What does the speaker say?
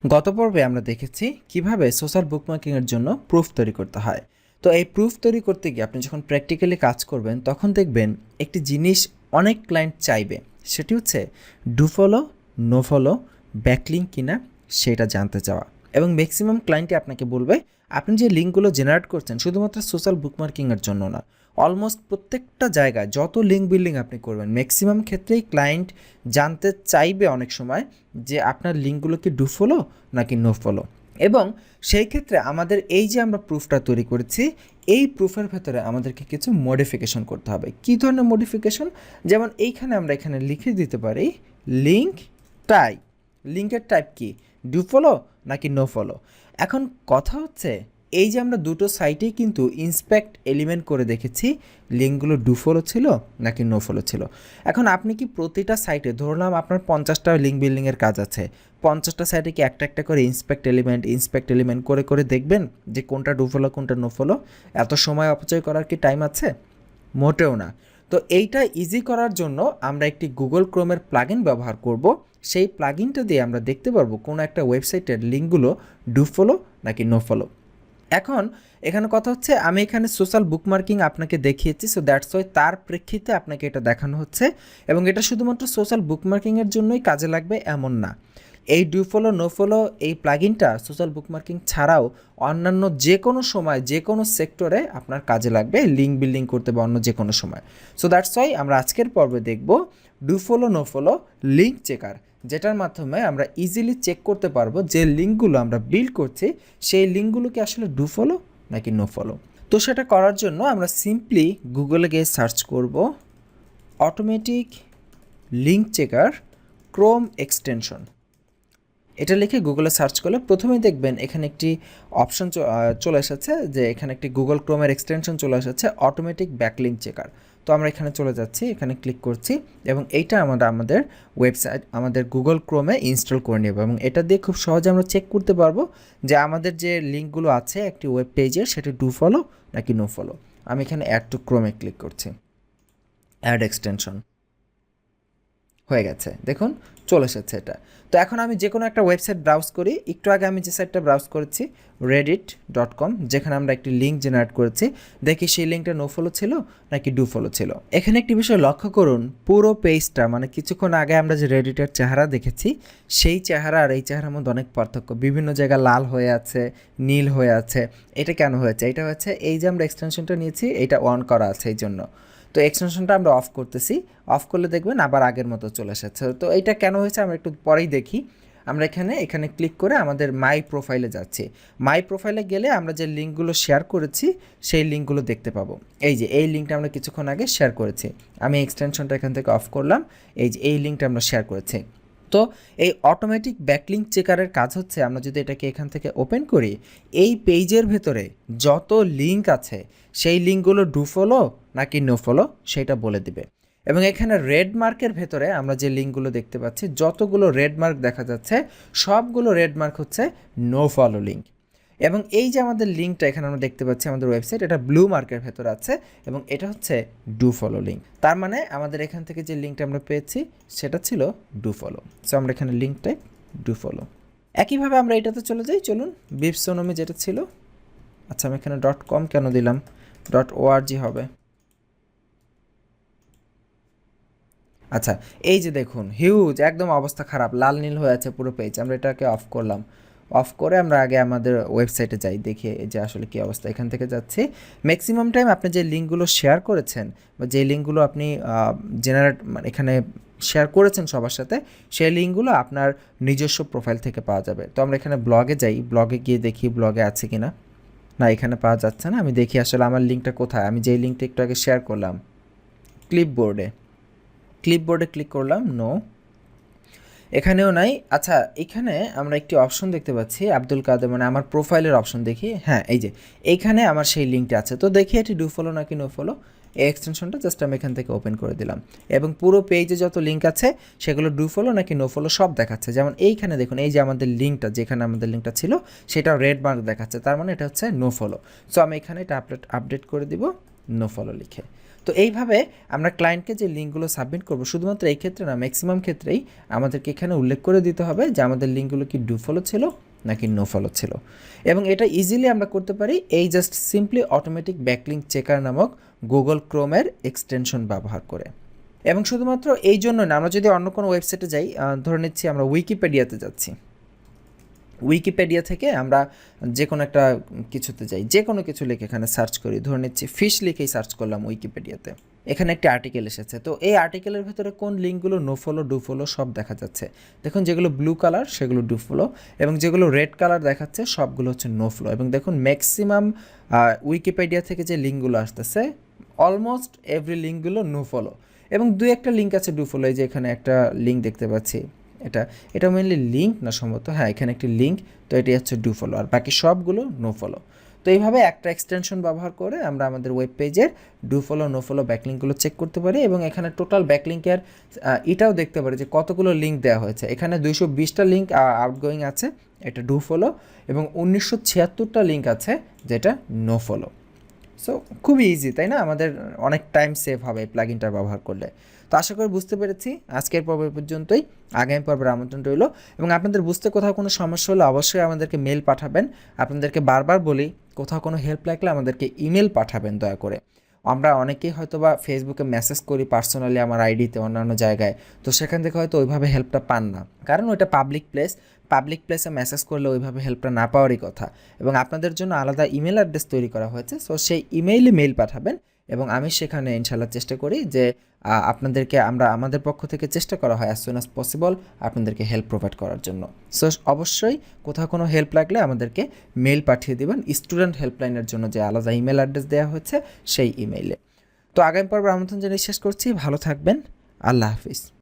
গত পর্বে আমরা দেখেছি কিভাবে সোশ্যাল বুকমার্কিং এর জন্য প্রুফ তৈরি করতে হয়। তো এই প্রুফ তৈরি করতে গিয়ে আপনি যখন প্র্যাকটিক্যালি কাজ করবেন তখন দেখবেন একটি জিনিস অনেক ক্লায়েন্ট চাইবে, সেটি হচ্ছে do follow, no follow, backlink কিনা সেটা জানতে চাওয়া। এবং ম্যাক্সিমাম ক্লায়েন্টই আপনাকে বলবে আপনি যে লিঙ্কগুলো জেনারেট করছেন শুধুমাত্র সোশ্যাল বুকমার্কিংয়ের জন্য না, অলমোস্ট প্রত্যেকটা জায়গায় যত লিঙ্ক বিল্ডিং আপনি করবেন ম্যাক্সিমাম ক্ষেত্রেই ক্লায়েন্ট জানতে চাইবে অনেক সময় যে আপনার লিঙ্কগুলো কি ডু ফলো নাকি নো ফলো। এবং সেই ক্ষেত্রে আমাদের এই যে আমরা প্রুফটা তৈরি করেছি, এই প্রুফের ভেতরে আমাদেরকে কিছু মডিফিকেশন করতে হবে। কী ধরনের মডিফিকেশন? যেমন আমরা এখানে লিখে দিতে পারি লিঙ্ক টাইপ। লিঙ্কের টাইপ কি, ডু ফলো নাকি নো ফলো। এখন কথা হচ্ছে এই যে আমরা দুটো সাইটেই কিন্তু ইন্সপেক্ট এলিমেন্ট করে দেখেছি লিঙ্কগুলো ডু ফলো ছিল নাকি নো ফলো ছিল। এখন আপনি কি প্রতিটা সাইটে ধরলাম আপনার 50টা লিঙ্ক বিল্ডিংয়ের কাজ আছে, 50টা সাইটে কি একটা একটা করে ইন্সপেক্ট এলিমেন্ট করে করে দেখবেন যে কোনটা ডু ফলো কোনটা নো ফলো? এত সময় অপচয় করার কি টাইম আছে? মোটেও না। তো এইটা ইজি করার জন্য আমরা একটি গুগল ক্রোমের প্লাগইন ব্যবহার করব। সেই প্লাগইনটা দিয়ে আমরা দেখতে পারবো কোনো একটা ওয়েবসাইটের লিঙ্কগুলো ডু ফলো নাকি নো ফলো। এখন এখানে কথা হচ্ছে আমি এখানে সোশ্যাল বুকমার্কিং আপনাকে দেখিয়েছি, সো দ্যাটস ওয়াই তার প্রেক্ষিতে আপনাকে এটা দেখানো হচ্ছে। এবং এটা শুধুমাত্র সোশ্যাল বুকমার্কিংয়ের জন্যই কাজে লাগবে এমন না। এই ডু ফলো নো ফলো এই প্লাগইনটা সোশ্যাল বুকমার্কিং ছাড়াও অন্যান্য যে কোনো সময় যে কোনো সেক্টরে আপনার কাজে লাগবে, লিঙ্ক বিল্ডিং করতে বা অন্য যে কোনো সময়। সো দ্যাটস ওয়াই আমরা আজকের পর্বে দেখব do follow no follow link checker, যেটার মাধ্যমে আমরা ইজিলি চেক করতে পারবো যে লিঙ্কগুলো আমরা বিল্ড করছি সেই লিঙ্কগুলো কি আসলে ডু ফলো নাকি নো ফলো। তো সেটা করার জন্য আমরা সিম্পলি গুগলে গিয়ে সার্চ করব automatic link checker Chrome extension. এটা লিখে গুগলে সার্চ করলে প্রথমেই দেখবেন এখানে একটি অপশন চলে এসেছে, যে এখানে একটি গুগল ক্রোমের এক্সটেনশন চলে এসেছে অটোমেটিক ব্যাকলিঙ্ক চেকার। তো আমরা এখানে চলে যাচ্ছি, এখানে ক্লিক করছি এবং এইটা আমাদের ওয়েবসাইট আমাদের গুগল ক্রোমে ইনস্টল করে নেব। এবং এটা দিয়ে খুব সহজে আমরা চেক করতে পারবো যে আমাদের যে লিঙ্কগুলো আছে একটি ওয়েব পেজের সেটা ডু ফলো নাকি নো ফলো। আমি এখানে অ্যাড টু ক্রোমে ক্লিক করছি, অ্যাড এক্সটেনশন হয়ে গেছে, দেখুন চলে এসেছে এটা। তো এখন আমি যে কোনো একটা ওয়েবসাইট ব্রাউজ করি। একটু আগে আমি যে সাইটটা ব্রাউজ করেছি reddit.com, যেখানে আমরা একটি লিঙ্ক জেনারেট করেছি, দেখি সেই লিঙ্কটা নো ফলো ছিল নাকি ডু ফলো ছিল। এখানে একটি বিষয় লক্ষ্য করুন, পুরো পেজটা মানে কিছুক্ষণ আগে আমরা যে রেডিটের চেহারা দেখেছি সেই চেহারা আর এই চেহারার মধ্যে অনেক পার্থক্য। বিভিন্ন জায়গায় লাল হয়ে আছে, নীল হয়ে আছে। এটা কেন হয়েছে? এটা হচ্ছে এই যে আমরা এক্সটেনশনটা নিয়েছি এটা অন করা আছে এই জন্য। তো এক্সটেনশনটা আমরা অফ করতেছি, অফ করলে দেখবেন আবার আগের মতো চলে এসেছে। তো এইটা কেন হয়েছে আমরা একটু পরেই দেখি। আমরা এখানে ক্লিক করে আমাদের মাই প্রোফাইলে যাচ্ছি। মাই প্রোফাইলে গেলে আমরা যে লিঙ্কগুলো শেয়ার করেছি সেই লিঙ্কগুলো দেখতে পাবো। এই যে এই লিঙ্কটা আমরা কিছুক্ষণ আগে শেয়ার করেছি, আমি এক্সটেনশনটা এখান থেকে অফ করলাম। এই যে এই লিঙ্কটা আমরা শেয়ার করেছি। তো এই অটোমেটিক ব্যাকলিঙ্ক চেকারের কাজ হচ্ছে, আমরা যদি এটাকে এখান থেকে ওপেন করি, এই পেজের ভেতরে যত লিঙ্ক আছে সেই লিঙ্কগুলো ডু ফলো নাকি নো ফলো সেটা বলে দিবে। এবং এখানে রেড মার্কের ভেতরে আমরা যে লিঙ্কগুলো দেখতে পাচ্ছি, যতগুলো রেড মার্ক দেখা যাচ্ছে সবগুলো রেড মার্ক হচ্ছে নো ফলো লিঙ্ক। এবং এই যে আমাদের লিঙ্কটা এখানে আমরা দেখতে পাচ্ছি আমাদের ওয়েবসাইট, এটা ব্লু মার্কের ভেতরে আছে এবং এটা হচ্ছে ডু ফলো লিঙ্ক। তার মানে আমাদের এখান থেকে যে লিঙ্কটা আমরা পেয়েছি সেটা ছিল ডু ফলো। সো আমরা এখানে লিঙ্কটাই ডু ফলো। একইভাবে আমরা এটাতে চলে যাই, চলুন বিপসোনমি যেটা ছিল, আচ্ছা আমি এখানে .com কেন দিলাম, .org হবে। আচ্ছা এই যে দেখুন হিউজ একদম অবস্থা খারাপ, লাল নীল হয়ে আছে পুরো পেজ। আমরা এটাকে অফ করলাম, অফ করে আমরা আগে আমাদের ওয়েবসাইটে যাই, দেখি যে আসলে কী অবস্থা। এখান থেকে যাচ্ছি, ম্যাক্সিমাম টাইম আপনি যে লিঙ্কগুলো শেয়ার করেছেন বা যে লিঙ্কগুলো আপনি জেনারেট এখানে শেয়ার করেছেন সবার সাথে, সেই লিঙ্কগুলো আপনার নিজস্ব প্রোফাইল থেকে পাওয়া যাবে। তো আমরা এখানে ব্লগে যাই, ব্লগে গিয়ে দেখি ব্লগে আছে কি না। না, এখানে পাওয়া যাচ্ছে না। আমি দেখি আসলে আমার লিঙ্কটা কোথায়। আমি যেই লিঙ্কটা একটু আগে শেয়ার করলাম ক্লিপবোর্ডে ক্লিক করলাম, নো, এখানেও নাই। আচ্ছা এখানে আমরা একটি অপশন দেখতে পাচ্ছি আব্দুল কাদের, মানে আমার প্রোফাইলের অপশন দেখি, হ্যাঁ এই যে এইখানে আমার সেই লিঙ্কটা আছে। তো দেখি এটি ডু ফলো নাকি নো ফলো। এই এক্সটেনশনটা জাস্ট আমি এখান থেকে ওপেন করে দিলাম এবং পুরো পেজে যত লিঙ্ক আছে সেগুলো ডু ফলো নাকি নো ফলো সব দেখাচ্ছে। যেমন এইখানে দেখুন, এই যে আমাদের লিঙ্কটা, যেখানে আমাদের লিঙ্কটা ছিল সেটা রেড মার্ক দেখাচ্ছে, তার মানে এটা হচ্ছে নো ফলো। সো আমি এখানে এটা আপডেট করে দিব নো ফলো লিখে। তো এইভাবে আমরা ক্লায়েন্টকে যে লিঙ্কগুলো সাবমিট করব, শুধুমাত্র এই ক্ষেত্রে না, ম্যাক্সিমাম ক্ষেত্রেই আমাদেরকে এখানে উল্লেখ করে দিতে হবে যে আমাদের লিঙ্কগুলো কি ডু ফলো ছিল নাকি নো ফলো ছিল। এবং এটা ইজিলি আমরা করতে পারি এই just simply automatic backlink checker নামক গুগল ক্রোমের এক্সটেনশন ব্যবহার করে। এবং শুধুমাত্র এই জন্য না, আমরা যদি অন্য কোনো ওয়েবসাইটে যাই, ধরে নিচ্ছি আমরা উইকিপিডিয়াতে যাচ্ছি, উইকিপিডিয়া থেকে আমরা যে কোনো একটা কিছুতে যাই, যে কোনো কিছু লিখে এখানে সার্চ করি, ধরে নিচ্ছি ফিশ লিখেই সার্চ করলাম উইকিপিডিয়াতে, এখানে একটি আর্টিকেল এসেছে। তো এই আর্টিকেলের ভেতরে কোন লিঙ্কগুলো নো ফলো ডু ফলো সব দেখা যাচ্ছে। দেখুন যেগুলো ব্লু কালার সেগুলো ডু ফলো, এবং যেগুলো রেড কালার দেখাচ্ছে সবগুলো হচ্ছে নো ফলো। এবং দেখুন ম্যাক্সিমাম উইকিপিডিয়া থেকে যে লিঙ্কগুলো আসতেছে অলমোস্ট এভরি লিঙ্কগুলো নো ফলো, এবং দু একটা লিঙ্ক আছে ডু ফলো। এই যে এখানে একটা লিঙ্ক দেখতে পাচ্ছি, এটা মেনলি লিঙ্ক না সম্ভবত, হ্যাঁ এখানে একটি লিঙ্ক, তো এটি হচ্ছে ডু ফলো, আর বাকি সবগুলো নো ফলো। তো এইভাবে একটা এক্সটেনশন ব্যবহার করে আমরা আমাদের ওয়েব পেজের ডু ফলো নো ফলো ব্যাকলিঙ্কগুলো চেক করতে পারি, এবং এখানে টোটাল ব্যাকলিঙ্কের এটাও দেখতে পারি যে কতগুলো লিঙ্ক দেওয়া হয়েছে। এখানে 220টা লিঙ্ক আউটগোয়িং আছে, এটা ডু ফলো, এবং 1976টা লিঙ্ক আছে যেটা নো ফলো। সো খুবই ইজি, তাই না? আমাদের অনেক টাইম সেভ হবে এই প্লাগইনটা ব্যবহার করলে। তো আশা করি বুঝতে পেরেছি। আজকের পর্ব পর্যন্তই, আগামী পর্বের আমন্ত্রণ রইল। এবং আপনাদের বুঝতে কোথাও কোনো সমস্যা হলে অবশ্যই আমাদেরকে মেল পাঠাবেন। আপনাদেরকে বারবার বলি, কোথাও কোনো হেল্প লাগলে আমাদেরকে ইমেল পাঠাবেন দয়া করে। আমরা অনেকেই হয়তো বা ফেসবুকে মেসেজ করি পার্সোনালি আমার আইডিতে, অন্যান্য জায়গায়, তো সেখান থেকে হয়তো ওইভাবে হেল্পটা পান না, কারণ ওইটা পাবলিক প্লেস। পাবলিক প্লেসে মেসেজ করলে ওইভাবে হেল্পটা না পাওয়ারই কথা। এবং আপনাদের জন্য আলাদা ইমেল অ্যাড্রেস তৈরি করা হয়েছে, সো সেই ইমেইলে মেইল পাঠাবেন, এবং আমি সেখানে ইনশাল্লাহ চেষ্টা করি যে আপনাদেরকে আমাদের পক্ষ থেকে চেষ্টা করা হয় অ্যাজ সুন অ্যাজ পসিবল আপনাদেরকে হেল্প প্রোভাইড করার জন্য। সো অবশ্যই কোথাও কোনো হেল্প লাগলে আমাদেরকে মেইল পাঠিয়ে দেবেন স্টুডেন্ট হেল্পলাইনের জন্য যে আলাদা ইমেল অ্যাড্রেস দেওয়া হয়েছে সেই ইমেইলে। তো আগামী পর্বে আমন্ত্রণ জানিয়ে শেষ করছি। ভালো থাকবেন। আল্লাহ হাফিজ।